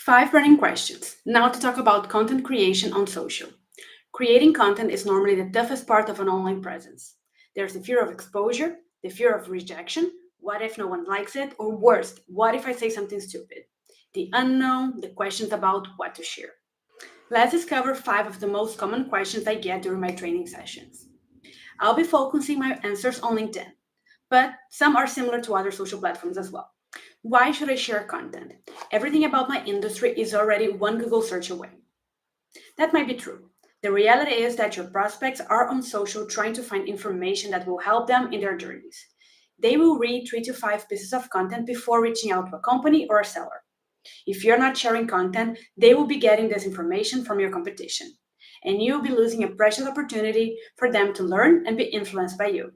5 burning questions. Now to talk about content creation on social. Creating content is normally the toughest part of an online presence. There's the fear of exposure, the fear of rejection, what if no one likes it, or worst, what if I say something stupid? The unknown, the questions about what to share. Let's discover 5 of the most common questions I get during my training sessions. I'll be focusing my answers on LinkedIn, but some are similar to other social platforms as well. Why should I share content? Everything about my industry is already one Google search away. That might be true. The reality is that your prospects are on social trying to find information that will help them in their journeys. They will read 3 to 5 pieces of content before reaching out to a company or a seller. If you're not sharing content, they will be getting this information from your competition, and you'll be losing a precious opportunity for them to learn and be influenced by you.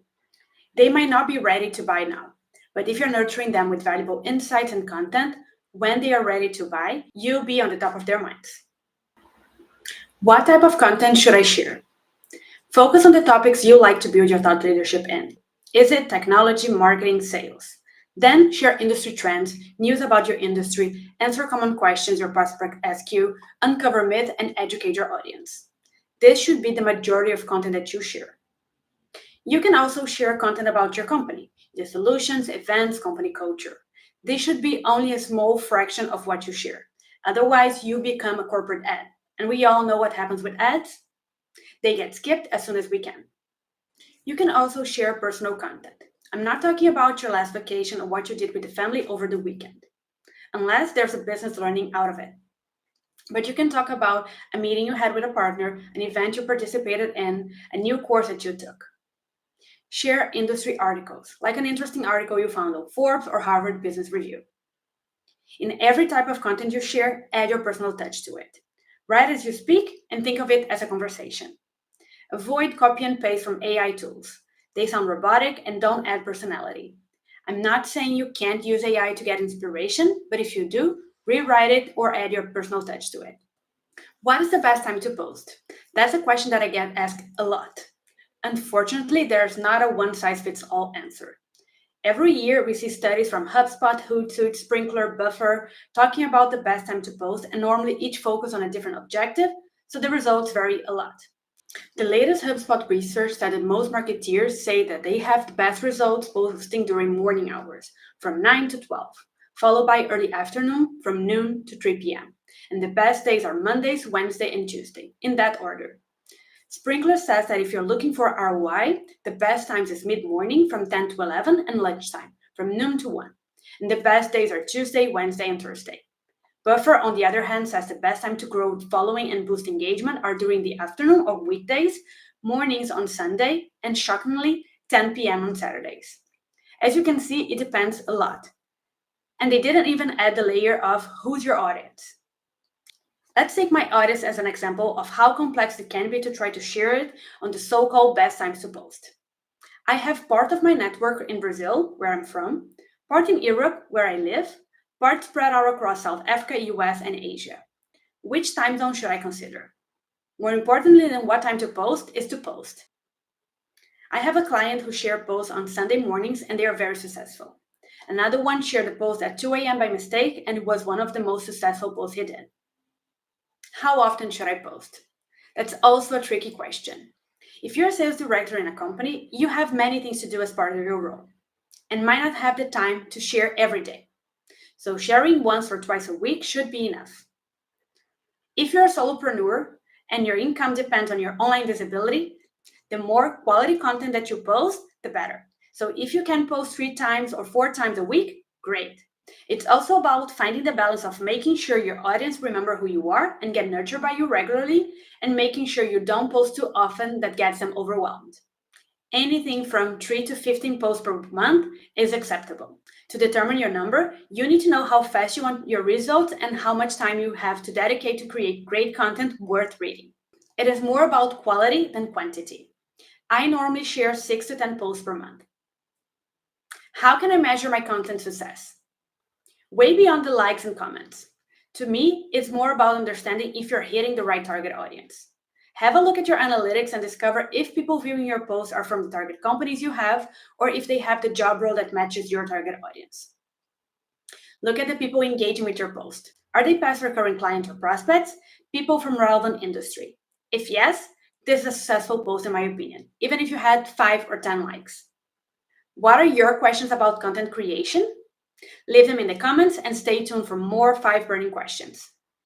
They might not be ready to buy now, but if you're nurturing them with valuable insights and content, when they are ready to buy, you'll be on the top of their minds. What type of content should I share? Focus on the topics you like to build your thought leadership in. Is it technology, marketing, sales? Then share industry trends, news about your industry, answer common questions your prospect asks you, uncover myth, and educate your audience. This should be the majority of content that you share. You can also share content about your company, the solutions, events, company culture. This should be only a small fraction of what you share. Otherwise, you become a corporate ad. And we all know what happens with ads. They get skipped as soon as we can. You can also share personal content. I'm not talking about your last vacation or what you did with the family over the weekend, unless there's a business learning out of it. But you can talk about a meeting you had with a partner, an event you participated in, a new course that you took. Share industry articles, like an interesting article you found on Forbes or Harvard Business Review. In every type of content you share, add your personal touch to it. Write as you speak and think of it as a conversation. Avoid copy and paste from AI tools. They sound robotic and don't add personality. I'm not saying you can't use AI to get inspiration, but if you do, rewrite it or add your personal touch to it. What is the best time to post? That's a question that I get asked a lot. Unfortunately, there's not a one-size-fits-all answer. Every year, we see studies from HubSpot, Hootsuite, Sprinkler, Buffer talking about the best time to post, and normally each focus on a different objective, so the results vary a lot. The latest HubSpot research said that most marketeers say that they have the best results posting during morning hours, from 9 to 12, followed by early afternoon, from noon to 3 p.m. And the best days are Mondays, Wednesday, and Tuesday, in that order. Sprinkler says that if you're looking for ROI, the best times is mid-morning from 10 to 11 and lunchtime from noon to 1. And the best days are Tuesday, Wednesday, and Thursday. Buffer, on the other hand, says the best time to grow following and boost engagement are during the afternoon or weekdays, mornings on Sunday, and shockingly, 10 p.m. on Saturdays. As you can see, it depends a lot. And they didn't even add the layer of who's your audience. Let's take my audience as an example of how complex it can be to try to share it on the so-called best times to post. I have part of my network in Brazil, where I'm from, part in Europe, where I live, part spread out across South Africa, US, and Asia. Which time zone should I consider? More importantly than what time to post is to post. I have a client who shared posts on Sunday mornings and they are very successful. Another one shared a post at 2 a.m. by mistake and it was one of the most successful posts he did. How often should I post? That's also a tricky question. If you're a sales director in a company, you have many things to do as part of your role and might not have the time to share every day. So sharing once or twice a week should be enough. If you're a solopreneur and your income depends on your online visibility, the more quality content that you post, the better. So if you can post 3 times or 4 times a week, great. It's also about finding the balance of making sure your audience remember who you are and get nurtured by you regularly, and making sure you don't post too often that gets them overwhelmed. Anything from 3 to 15 posts per month is acceptable. To determine your number, you need to know how fast you want your results and how much time you have to dedicate to create great content worth reading. It is more about quality than quantity. I normally share 6 to 10 posts per month. How can I measure my content success? Way beyond the likes and comments. To me, it's more about understanding if you're hitting the right target audience. Have a look at your analytics and discover if people viewing your posts are from the target companies you have or if they have the job role that matches your target audience. Look at the people engaging with your post. Are they past recurring clients or prospects? People from relevant industry? If yes, this is a successful post in my opinion, even if you had 5 or 10 likes. What are your questions about content creation? Leave them in the comments and stay tuned for more 5 burning questions.